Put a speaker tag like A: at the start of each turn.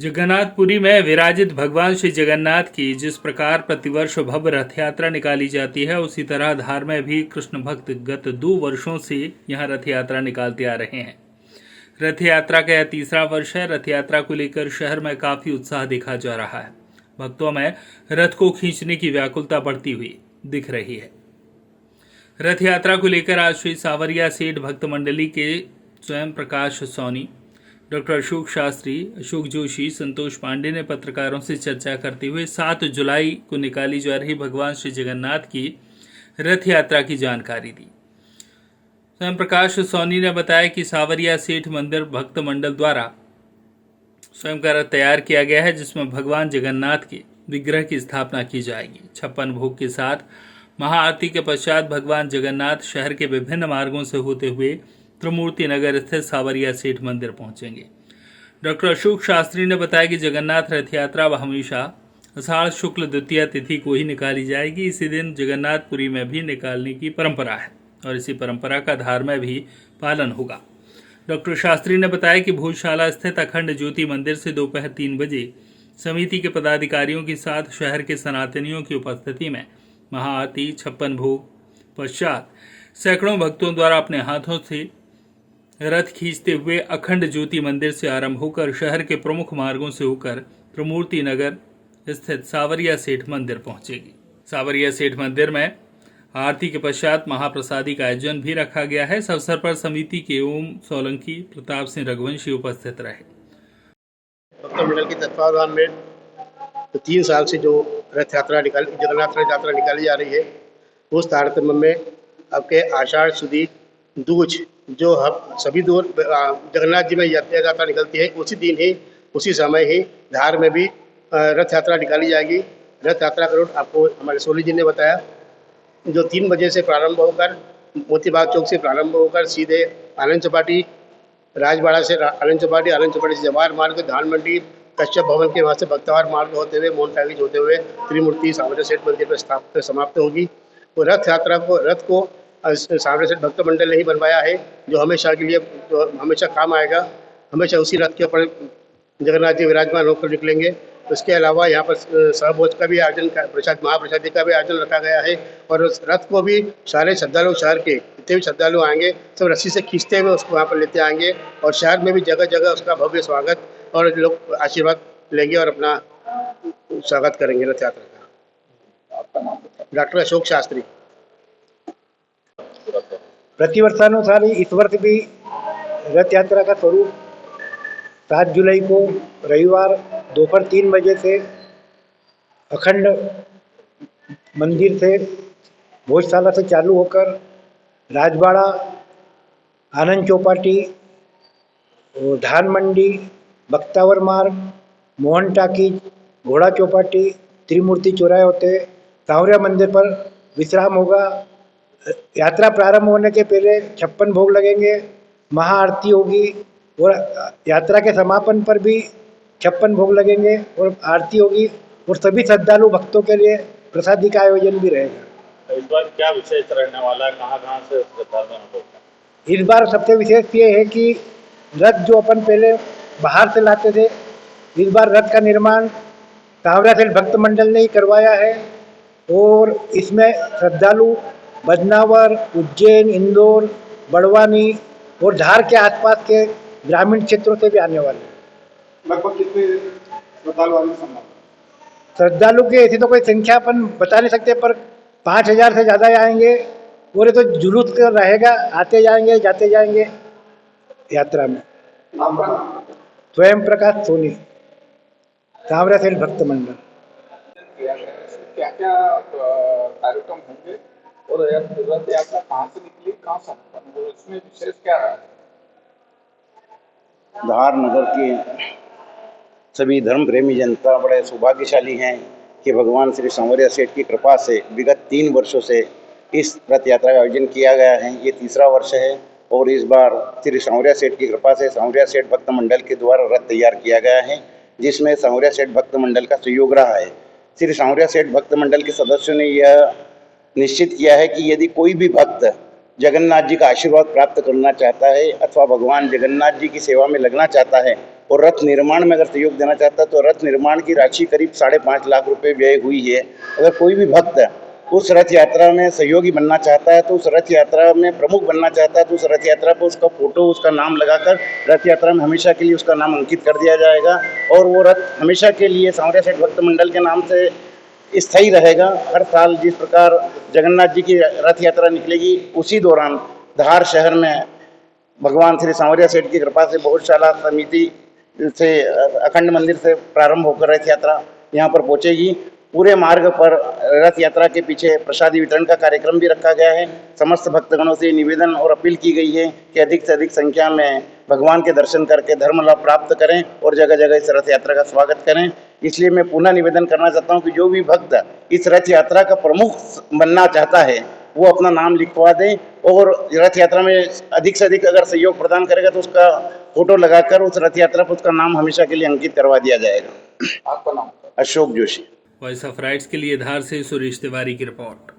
A: जगन्नाथपुरी में विराजित भगवान श्री जगन्नाथ की जिस प्रकार प्रतिवर्ष भव्य रथ यात्रा निकाली जाती है, उसी तरह धार में भी कृष्ण भक्त गत 2 वर्षों से यहां रथ यात्रा निकालते आ रहे हैं। रथ यात्रा का यह तीसरा वर्ष है। रथ यात्रा को लेकर शहर में काफी उत्साह देखा जा रहा है। भक्तों में रथ को खींचने की व्याकुलता बढ़ती हुई दिख रही है। रथ यात्रा को लेकर आज श्री सावरिया सेठ भक्त मंडली के स्वयं प्रकाश सोनी, डॉक्टर अशोक शास्त्री, अशोक जोशी, संतोष पांडे ने पत्रकारों से चर्चा करते हुए 7 जुलाई को निकाली जा रही भगवान श्री जगन्नाथ की रथ यात्रा की जानकारी दी। स्वयं प्रकाश सोनी ने बताया कि सावरिया सेठ मंदिर भक्त मंडल द्वारा स्वयं का रथ तैयार किया गया है, जिसमें भगवान जगन्नाथ के विग्रह की स्थापना की जाएगी। 56 भोग के साथ महाआरती के पश्चात भगवान जगन्नाथ शहर के विभिन्न मार्गों से होते हुए त्रिमूर्ति नगर स्थित सावरिया सेठ मंदिर पहुंचेंगे। डॉक्टर अशोक शास्त्री ने बताया कि जगन्नाथ रथ यात्रा हमेशा आषाढ़ शुक्ल द्वितीया तिथि को ही निकाली जाएगी। इसी दिन जगन्नाथपुरी में भी निकालने की परंपरा है और इसी परंपरा का धार में भी पालन होगा। डॉक्टर शास्त्री ने बताया कि भोजशाला स्थित अखंड ज्योति मंदिर से दोपहर 3 बजे समिति के पदाधिकारियों के साथ शहर के सनातनियों की उपस्थिति में महाआरती 56 भोग पश्चात सैकड़ों भक्तों द्वारा अपने हाथों से रथ खींचते हुए अखंड ज्योति मंदिर से आरंभ होकर शहर के प्रमुख मार्गों से होकर त्रिमूर्ति नगर स्थित सावरिया सेठ मंदिर पहुंचेगी। सावरिया सेठ मंदिर में आरती के पश्चात महाप्रसादी का आयोजन भी रखा गया है। इस अवसर पर समिति के ओम सोलंकी, प्रताप सिंह रघुवंशी उपस्थित रहे।
B: भक्त मंडल के तत्वावधान में 3 साल से जो जगन्नाथ रथ यात्रा निकाली जा रही है, उस तारतम्य में अब के आषाढ़ सुदी दूज जो हम सभी दूर जगन्नाथ जी में यात्रा निकलती है, उसी दिन ही उसी समय ही धार में भी रथ यात्रा निकाली जाएगी। रथ यात्रा का रूट आपको हमारे सोली जी ने बताया, जो 3 बजे से प्रारंभ होकर मोतीबाग चौक से प्रारंभ होकर सीधे आनंद चौपाटी, राजवाड़ा से आनंद चौपाटी से जवाहर मार्ग, धान मंडी, कश्यप भवन के वहाँ से भक्तवार मार्ग होते हुए मोहन टाकीज होते हुए त्रिमूर्ति सावरिया सेठ मंदिर पर समाप्त होगी। तो रथ यात्रा को सावरिया सेठ भक्त मंडल ने ही बनवाया है, जो हमेशा के लिए जो हमेशा काम आएगा। हमेशा उसी रथ के ऊपर जगन्नाथ जी विराजमान होकर निकलेंगे। उसके अलावा यहाँ पर सहभोज का भी आयोजन, महाप्रसादी का भी आयोजन रखा गया है और उस रथ को भी सारे श्रद्धालु, शहर के जितने भी श्रद्धालु आएंगे सब रस्सी से खींचते हुए उसको वहाँ पर लेते आएंगे और शहर में भी जगह जगह उसका भव्य स्वागत और लोग आशीर्वाद लेंगे और अपना स्वागत करेंगे रथ यात्रा का। डॉक्टर अशोक शास्त्री।
C: प्रतिवर्षानुसार ही इस वर्ष भी रथ यात्रा का स्वरूप 7 जुलाई को रविवार दोपहर 3 बजे से अखंड मंदिर से भोजशाला से चालू होकर राजवाड़ा, आनंद चौपाटी, धान मंडी, बख्तावर मार्ग, मोहन टाकीज, घोड़ा चौपाटी, त्रिमूर्ति चौराहे होते सावरिया मंदिर पर विश्राम होगा। यात्रा प्रारंभ होने के पहले 56 भोग लगेंगे, महाआरती होगी और यात्रा के समापन पर भी 56 भोग लगेंगे और आरती होगी और सभी श्रद्धालु भक्तों के लिए प्रसादी का आयोजन भी रहेगा।
D: इस बार क्या विशेष रहने वाला है, कहाँ से श्रद्धालु?
C: इस बार सबसे विशेष ये है कि रथ जो अपन पहले बाहर से लाते थे, इस बार रथ का निर्माण सावरिया सेठ भक्त मंडल ने ही करवाया है और इसमें श्रद्धालु बदनावर, उज्जैन, इंदौर, बड़वानी और धार के आसपास के ग्रामीण क्षेत्रों से भी आने वाले हैं।
E: लगभग कितने
C: श्रद्धालु की ऐसी तो कोई संख्या अपन बता नहीं सकते, पर 5000 से ज़्यादा आएंगे और ये तो जुलूस कर रहेगा, आते जाएंगे जाते जाएंगे यात्रा में। स्वयं प्रकाश सोनी, सावरिया सेठ भक्त मंडल।
E: क्या क्या कार्यक्रम होंगे और रथ यात्रा कहाँ से निकली, कहाँ संपन्न हुई, इसमें विशेष क्या है?
F: धार नगर के सभी धर्म प्रेमी जनता बड़े सौभाग्यशाली हैं कि भगवान श्री सावरिया सेठ की कृपा से विगत 3 वर्षों से इस रथ यात्रा का आयोजन किया गया है। ये तीसरा वर्ष है और इस बार श्री सावरिया सेठ की कृपा से सावरिया सेठ भक्त मंडल के द्वारा रथ तैयार किया गया है, जिसमें सावरिया सेठ भक्त मंडल का सहयोग रहा है। श्री सावरिया सेठ भक्त मंडल के सदस्यों ने यह निश्चित किया है कि यदि कोई भी भक्त जगन्नाथ जी का आशीर्वाद प्राप्त करना चाहता है अथवा भगवान जगन्नाथ जी की सेवा में लगना चाहता है और रथ निर्माण में अगर सहयोग देना चाहता है तो रथ निर्माण की राशि करीब 5.5 लाख रुपए व्यय हुई है। अगर कोई भी भक्त उस रथ यात्रा में सहयोगी बनना चाहता है, तो उस रथ यात्रा में प्रमुख बनना चाहता है, तो उस रथ यात्रा पर उसका फोटो, उसका नाम लगाकर रथ यात्रा में हमेशा के लिए उसका नाम अंकित कर दिया जाएगा और वो रथ हमेशा के लिए सांवरिया सेठ भक्त मंडल के नाम से स्थायी रहेगा। हर साल जिस प्रकार जगन्नाथ जी की रथ यात्रा निकलेगी, उसी दौरान धार शहर में भगवान श्री सांवरिया सेठ की कृपा से बहुशाला समिति से अखंड मंदिर से प्रारंभ होकर रथ यात्रा यहाँ पर पहुँचेगी। पूरे मार्ग पर रथ यात्रा के पीछे प्रसादी वितरण का कार्यक्रम भी रखा गया है। समस्त भक्तगणों से निवेदन और अपील की गई है कि अधिक से अधिक संख्या में भगवान के दर्शन करके धर्म लाभ प्राप्त करें और जगह जगह इस रथ यात्रा का स्वागत करें। इसलिए मैं पुनः निवेदन करना चाहता हूं कि जो भी भक्त इस रथ यात्रा का प्रमुख बनना चाहता है वो अपना नाम लिखवा दे और रथ यात्रा में अधिक से अधिक अगर सहयोग प्रदान करेगा तो उसका फोटो लगाकर उस रथ यात्रा पर उसका नाम हमेशा के लिए अंकित करवा दिया जाएगा।
E: आपका नाम?
F: Ashok Joshi.
A: Voice of rights के लिए धार से सुरेश तिवारी की रिपोर्ट।